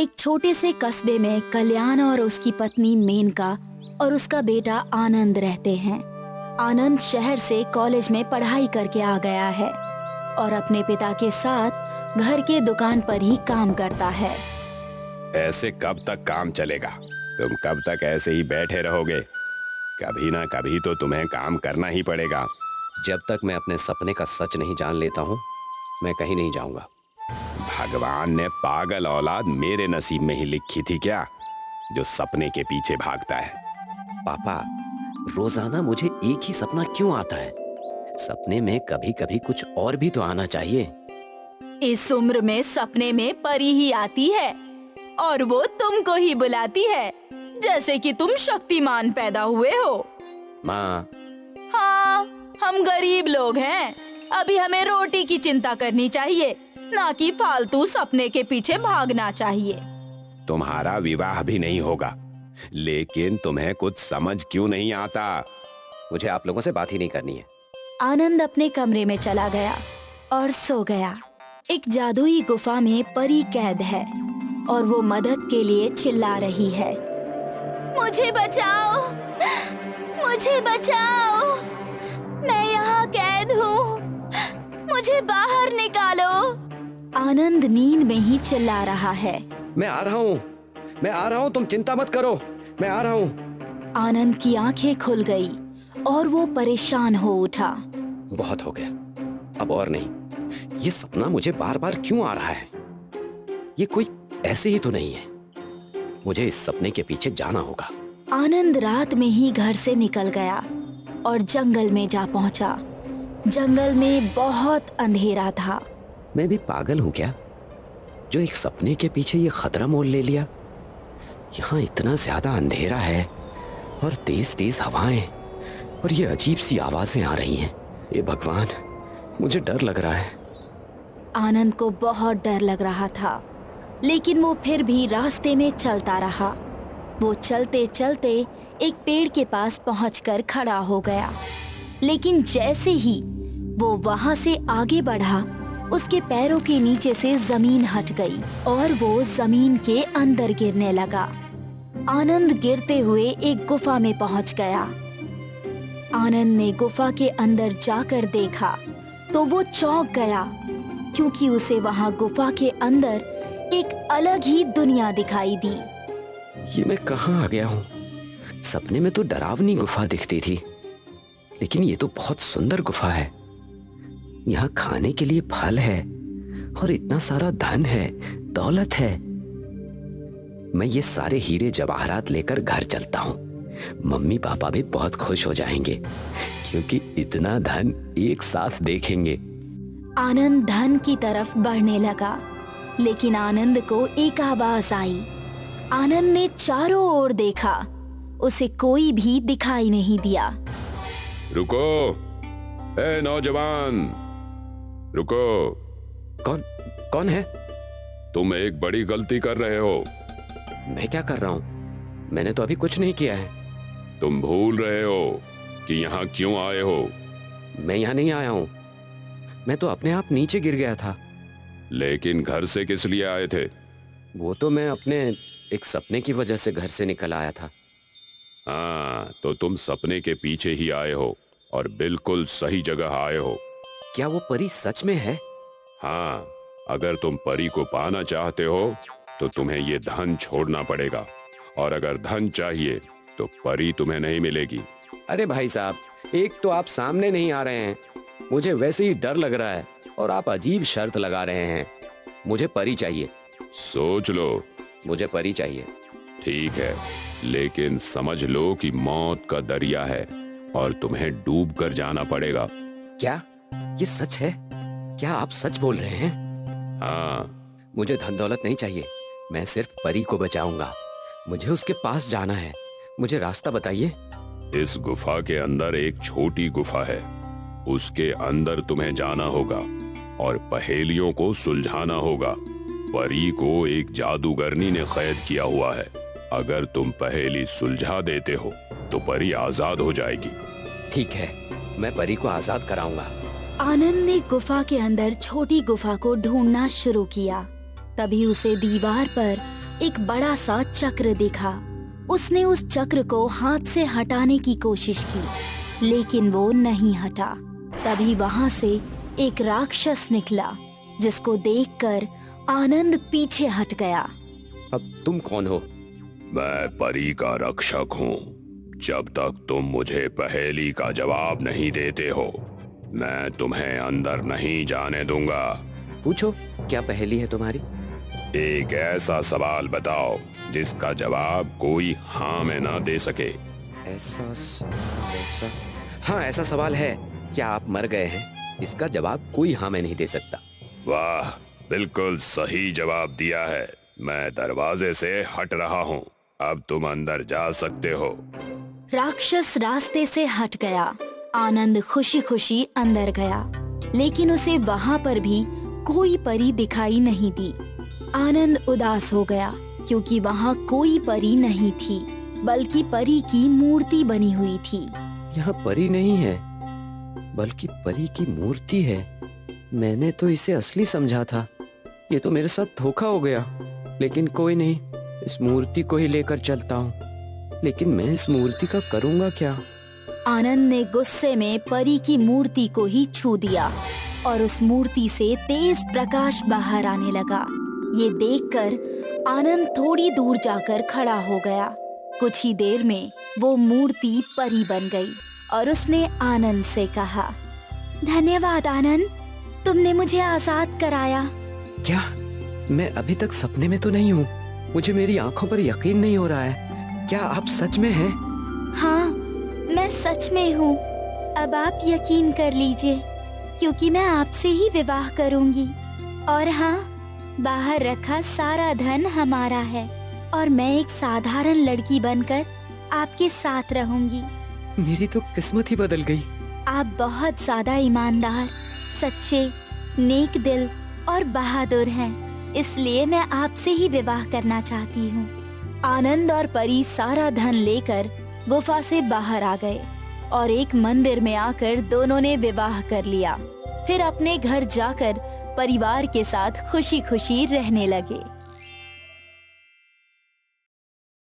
एक छोटे से कस्बे में कल्याण और उसकी पत्नी मेनका और उसका बेटा आनंद रहते हैं। आनंद शहर से कॉलेज में पढ़ाई करके आ गया है और अपने पिता के साथ घर के दुकान पर ही काम करता है। ऐसे कब तक काम चलेगा? तुम कब तक ऐसे ही बैठे रहोगे? कभी ना कभी तो तुम्हें काम करना ही पड़ेगा। जब तक मैं अपने सपने का सच नहीं जान लेता हूँ, मैं कहीं नहीं जाऊंगा। भगवान ने पागल औलाद मेरे नसीब में ही लिखी थी क्या, जो सपने के पीछे भागता है? पापा, रोजाना मुझे एक ही सपना क्यों आता है? सपने में कभी कभी कुछ और भी तो आना चाहिए। इस उम्र में सपने में परी ही आती है और वो तुमको ही बुलाती है, जैसे कि तुम शक्तिमान पैदा हुए हो। माँ, हाँ, हम गरीब लोग हैं। अभी हमें रोटी की चिंता करनी चाहिए, ना कि फालतू सपने के पीछे भागना चाहिए। तुम्हारा विवाह भी नहीं होगा, लेकिन तुम्हें कुछ समझ क्यों नहीं आता? मुझे आप लोगों से बात ही नहीं करनी है। आनंद अपने कमरे में चला गया और सो गया। एक जादुई गुफा में परी कैद है और वो मदद के लिए चिल्ला रही है, मुझे बचाओ, मुझे बचाओ, मैं यहाँ कैद हूँ, मुझे बाहर निकालो। आनंद नींद में ही चिल्ला रहा है, मैं आ रहा हूँ, मैं आ रहा हूँ, तुम चिंता मत करो, मैं आ रहा हूँ। आनंद की आंखें खुल गई और वो परेशान हो उठा। बहुत हो गया, अब और नहीं। ये सपना मुझे बार बार क्यों आ रहा है? ये कोई ऐसे ही तो नहीं है। मुझे इस सपने के पीछे जाना होगा। आनंद रात में ही घर से निकल गया और जंगल में जा पहुंचा। जंगल में बहुत अंधेरा था। मैं भी पागल हूँ क्या, जो एक सपने के पीछे ये खतरा मोल ले लिया? यहाँ इतना ज्यादा अंधेरा है और तेज तेज हवाएं और ये अजीब सी आवाजें आ रही हैं। ये भगवान, मुझे डर लग रहा है। आनंद को बहुत डर लग रहा था, लेकिन वो फिर भी रास्ते में चलता रहा। वो चलते चलते एक पेड़ के पास पहुंचकर खड़ा हो गया, लेकिन जैसे ही वो वहां से आगे बढ़ा, उसके पैरों के नीचे से जमीन हट गई और वो जमीन के अंदर गिरने लगा। आनंद गिरते हुए एक गुफा में पहुंच गया। आनंद ने गुफा के अंदर जाकर देखा तो वो चौंक गया, क्योंकि उसे वहां गुफा के अंदर एक अलग ही दुनिया दिखाई दी। ये मैं कहाँ आ गया हूँ? सपने में तो डरावनी गुफा दिखती थी, लेकिन ये तो बहुत सुंदर गुफा है। यहाँ खाने के लिए फल है और इतना सारा धन है, दौलत है। मैं ये सारे हीरे जवाहरात लेकर घर चलता हूँ। मम्मी पापा भी बहुत खुश हो जाएंगे, क्योंकि इतना धन एक साथ देखेंगे। आनंद धन की तरफ बढ़ने लगा, लेकिन आनंद को एक आवाज आई। आनंद ने चारों ओर देखा, उसे कोई भी दिखाई नहीं दिया। रुको, ए नौजवान, रुको। कौन कौन है? तुम एक बड़ी गलती कर रहे हो। मैं क्या कर रहा हूँ? मैंने तो अभी कुछ नहीं किया है। तुम भूल रहे हो कि यहाँ क्यों आए हो। मैं यहाँ नहीं आया हूँ, मैं तो अपने आप नीचे गिर गया था। लेकिन घर से किस लिए आए थे? वो तो मैं अपने एक सपने की वजह से घर से निकल आया था। हाँ, तो तुम सपने के पीछे ही आए हो और बिल्कुल सही जगह आए हो। क्या वो परी सच में है? हाँ, अगर तुम परी को पाना चाहते हो तो तुम्हें ये धन छोड़ना पड़ेगा, और अगर धन चाहिए तो परी तुम्हें नहीं मिलेगी। अरे भाई साहब, एक तो आप सामने नहीं आ रहे हैं, मुझे वैसे ही डर लग रहा है, और आप अजीब शर्त लगा रहे हैं। मुझे परी चाहिए। सोच लो। मुझे परी चाहिए। ठीक है, लेकिन समझ लो कि मौत का दरिया है और तुम्हें डूब कर जाना पड़ेगा। क्या ये सच है? क्या आप सच बोल रहे हैं? हाँ। मुझे धन दौलत नहीं चाहिए, मैं सिर्फ परी को बचाऊंगा। मुझे उसके पास जाना है, मुझे रास्ता बताइए। इस गुफा के अंदर एक छोटी गुफा है, उसके अंदर तुम्हें जाना होगा और पहेलियों को सुलझाना होगा। परी को एक जादूगरनी ने कैद किया हुआ है। अगर तुम पहेली सुलझा देते हो तो परी आजाद हो जाएगी। ठीक है, मैं परी को आजाद कराऊंगा। आनंद ने गुफा के अंदर छोटी गुफा को ढूंढना शुरू किया। तभी उसे दीवार पर एक बड़ा सा चक्र दिखा। उसने उस चक्र को हाथ से हटाने की कोशिश की, लेकिन वो नहीं हटा। तभी वहाँ से एक राक्षस निकला, जिसको देखकर आनंद पीछे हट गया। अब तुम कौन हो? मैं परी का रक्षक हूँ। जब तक तुम मुझे पहेली का जवाब नहीं देते हो, मैं तुम्हें अंदर नहीं जाने दूंगा। पूछो, क्या पहेली है तुम्हारी? एक ऐसा सवाल बताओ जिसका जवाब कोई हाँ में ना दे सके। ऐसा हाँ, ऐसा सवाल है। क्या आप मर गए हैं? इसका जवाब कोई हाँ में नहीं दे सकता। वाह, बिल्कुल सही जवाब दिया है। मैं दरवाजे से हट रहा हूँ, अब तुम अंदर जा सकते हो। राक्षस रास्ते से हट गया। आनंद खुशी खुशी अंदर गया, लेकिन उसे वहाँ पर भी कोई परी दिखाई नहीं दी। आनंद उदास हो गया, क्योंकि वहाँ कोई परी नहीं थी, बल्कि परी की मूर्ति बनी हुई थी। यहाँ परी नहीं है, बल्कि परी की मूर्ति है। मैंने तो इसे असली समझा था। ये तो मेरे साथ धोखा हो गया। लेकिन कोई नहीं, इस मूर्ति को ही लेकर चलता हूँ। लेकिन मैं इस मूर्ति का करूँगा क्या? आनंद ने गुस्से में परी की मूर्ति को ही छू दिया और उस मूर्ति से तेज प्रकाश बाहर आने लगा। ये देखकर आनंद थोड़ी दूर जाकर खड़ा हो गया। कुछ ही देर में वो मूर्ति परी बन गई और उसने आनंद से कहा, धन्यवाद आनंद, तुमने मुझे आजाद कराया। क्या मैं अभी तक सपने में तो नहीं हूँ? मुझे मेरी आंखों पर यकीन नहीं हो रहा है। क्या आप सच में हैं? हाँ, मैं सच में हूँ। अब आप यकीन कर लीजिए, क्योंकि मैं आपसे ही विवाह करूँगी। और हाँ, बाहर रखा सारा धन हमारा है और मैं एक साधारण लड़की बनकर आपके साथ रहूँगी। मेरी तो किस्मत ही बदल गई। आप बहुत ज्यादा ईमानदार, सच्चे, नेक दिल और बहादुर हैं, इसलिए मैं आपसे ही विवाह करना चाहती हूँ। आनंद और परी सारा धन लेकर गुफा से बाहर आ गए और एक मंदिर में आकर दोनों ने विवाह कर लिया। फिर अपने घर जाकर परिवार के साथ खुशी खुशी रहने लगे।